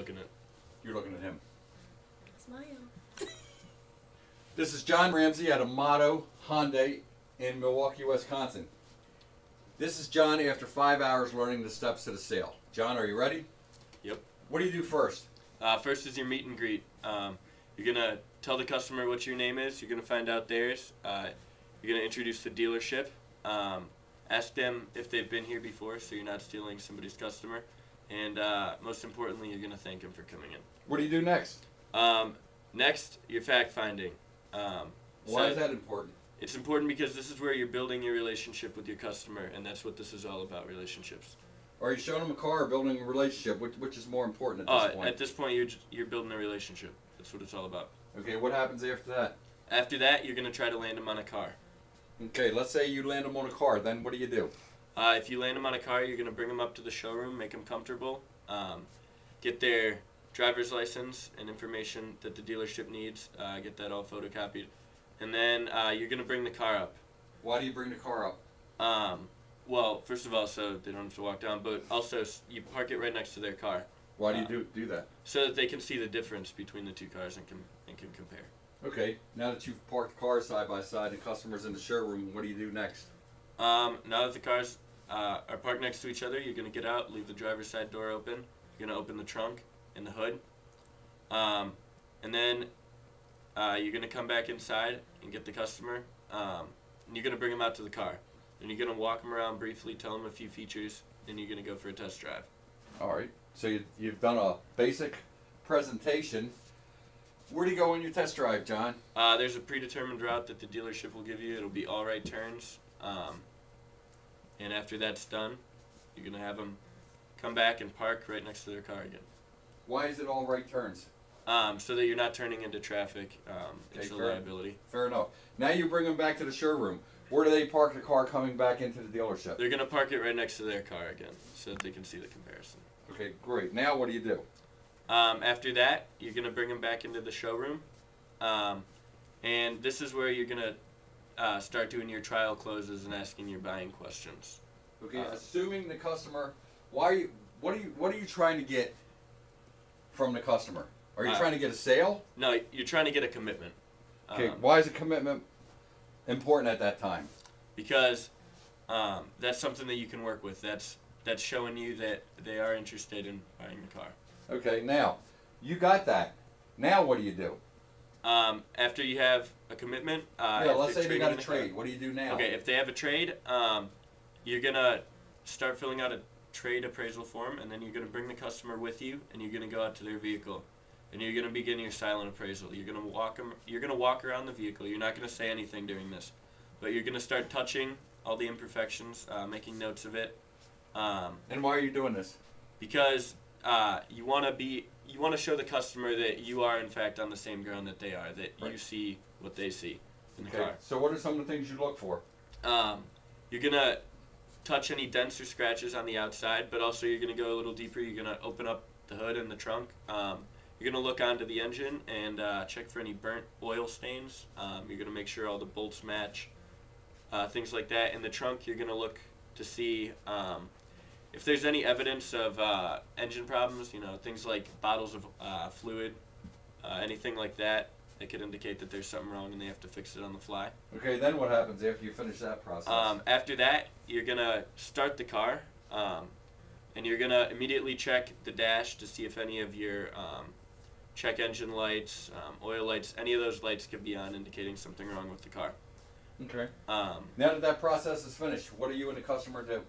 looking at. You're looking at him. Smile. This is John Ramsey out of Motto Hyundai in Milwaukee, Wisconsin. This is John after 5 hours learning the steps to the sale. John, are you ready? Yep. What do you do first? First is your meet and greet. You're going to tell the customer what your name is. You're going to find out theirs. You're going to introduce the dealership. Ask them if they've been here before so you're not stealing somebody's customer. And most importantly, you're going to thank them for coming in. What do you do next? Next, your fact-finding. Why is that important? It's important because this is where you're building your relationship with your customer, and that's what this is all about, relationships. Are you showing them a car or building a relationship? Which is more important at this point? At this point, you're building a relationship. That's what it's all about. Okay, what happens after that? After that, you're going to try to land them on a car. Okay, let's say you land them on a car. Then what do you do? If you land them on a car, you're going to bring them up to the showroom, make them comfortable, get their driver's license and information that the dealership needs, get that all photocopied. And then you're going to bring the car up. Why do you bring the car up? Well, first of all, so they don't have to walk down, but also you park it right next to their car. Why do you do that? So that they can see the difference between the two cars and can compare. Okay, now that you've parked the cars side by side and customers in the showroom, what do you do next? Now that the cars are parked next to each other, you're going to get out, leave the driver's side door open. You're going to open the trunk and the hood. And then you're going to come back inside and get the customer. And you're going to bring them out to the car. And you're going to walk them around briefly, tell them a few features, and you're going to go for a test drive. All right. So you've done a basic presentation. Where do you go on your test drive, John? There's a predetermined route that the dealership will give you. It'll be all right turns. And after that's done, you're going to have them come back and park right next to their car again. Why is it all right turns? So that you're not turning into traffic. It's a liability. Fair enough. Now you bring them back to the showroom. Where do they park the car coming back into the dealership? They're going to park it right next to their car again so that they can see the comparison. Okay, great. Now what do you do? After that, you're going to bring them back into the showroom. And this is where you're going to start doing your trial closes and asking your buying questions. Okay, assuming the customer, what are you trying to get from the customer? Are you trying to get a sale? No, you're trying to get a commitment. Okay, why is a commitment important at that time? Because that's something that you can work with. That's showing you that they are interested in buying the car. Okay, now you got that. Now what do you do? After you have a commitment, let's say they got a trade. What do you do now? Okay, if they have a trade, you're gonna start filling out a trade appraisal form, and then you're gonna bring the customer with you, and you're gonna go out to their vehicle. And you're going to begin your silent appraisal. You're going to walk around the vehicle. You're not going to say anything during this. But you're going to start touching all the imperfections, making notes of it. And why are you doing this? Because you want to show the customer that you are in fact on the same ground that they are, that you see what they see in the car. So what are some of the things you look for? You're going to touch any dents or scratches on the outside, but also you're going to go a little deeper. You're going to open up the hood and the trunk. You're going to look onto the engine and check for any burnt oil stains. You're going to make sure all the bolts match, things like that. In the trunk, you're going to look to see if there's any evidence of engine problems, things like bottles of fluid, anything like that. That could indicate that there's something wrong and they have to fix it on the fly. Okay, then what happens after you finish that process? After that, you're going to start the car, and you're going to immediately check the dash to see if any of your check engine lights, oil lights, any of those lights could be on, indicating something wrong with the car. Okay. Now that that process is finished, what do you and the customer do?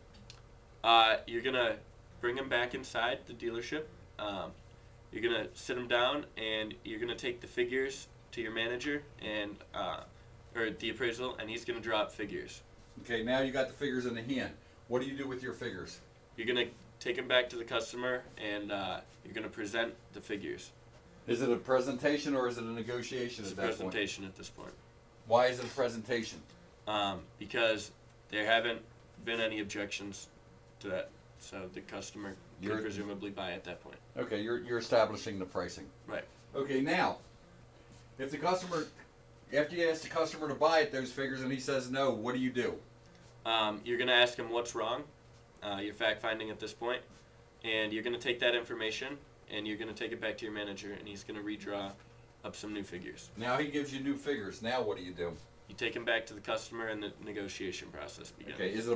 You're going to bring them back inside the dealership. You're going to sit them down, and you're going to take the figures to your manager, and or the appraisal, and he's going to draw up figures. Okay, now you got the figures in the hand. What do you do with your figures? You're going to take them back to the customer, and you're going to present the figures. Is it a presentation or is it a negotiation at that point? It's a presentation at this point. Why is it a presentation? Because there haven't been any objections to that, so the customer can presumably buy at that point. Okay, you're establishing the pricing. Right. Okay, now, if the customer, after you ask the customer to buy it, those figures, and he says no, what do you do? You're going to ask him what's wrong, your fact finding at this point, and you're going to take that information and you're going to take it back to your manager, and he's going to redraw up some new figures. Now he gives you new figures. Now what do? You take them back to the customer, and the negotiation process begins. Okay, is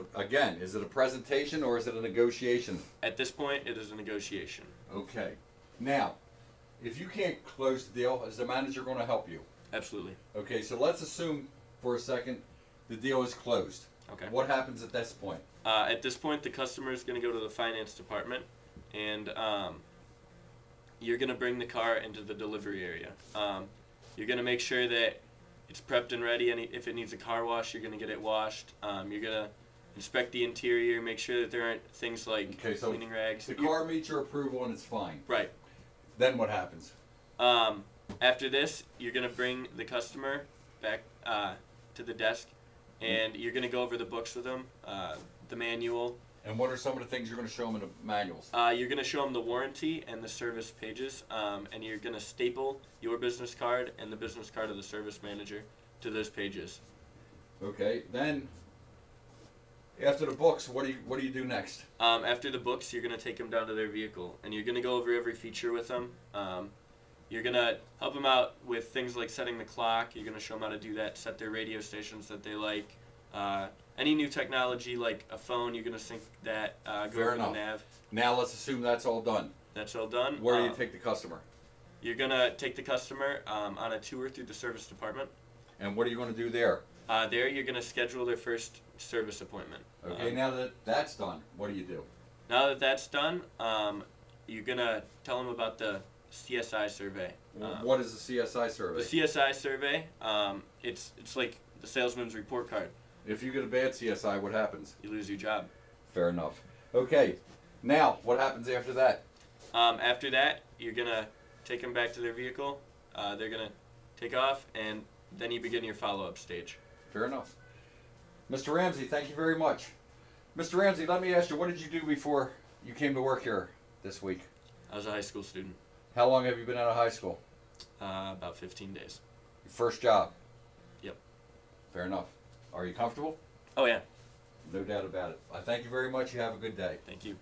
it a presentation or is it a negotiation? At this point, it is a negotiation. Okay. Now, if you can't close the deal, is the manager going to help you? Absolutely. Okay, so let's assume for a second the deal is closed. Okay. What happens at this point? At this point, the customer is going to go to the finance department, and you're going to bring the car into the delivery area. You're going to make sure that it's prepped and ready, and if it needs a car wash, you're going to get it washed. You're going to inspect the interior, make sure that there aren't things like cleaning rags. The car meets your approval and it's fine. Right. Then what happens? After this, you're going to bring the customer back to the desk, and you're going to go over the books with them, the manual. And what are some of the things you're going to show them in the manuals? You're going to show them the warranty and the service pages, and you're going to staple your business card and the business card of the service manager to those pages. Okay, then after the books, what do you do next? After the books, you're going to take them down to their vehicle, and you're going to go over every feature with them. You're going to help them out with things like setting the clock. You're going to show them how to do that, set their radio stations that they like. Any new technology like a phone, you're going to sync that, go over the nav. Now let's assume that's all done. That's all done. Where do you take the customer? You're going to take the customer on a tour through the service department. And what are you going to do there? There you're going to schedule their first service appointment. Okay, now that that's done, what do you do? Now that that's done, you're going to tell them about the CSI survey. What is the CSI survey? The CSI survey, it's like the salesman's report card. If you get a bad CSI, what happens? You lose your job. Fair enough. Okay, now what happens after that? After that, you're going to take them back to their vehicle. They're going to take off, and then you begin your follow-up stage. Fair enough. Mr. Ramsey, thank you very much. Mr. Ramsey, let me ask you, what did you do before you came to work here this week? I was a high school student. How long have you been out of high school? About 15 days. Your first job? Yep. Fair enough. Are you comfortable? Oh, yeah. No doubt about it. I thank you very much. You have a good day. Thank you.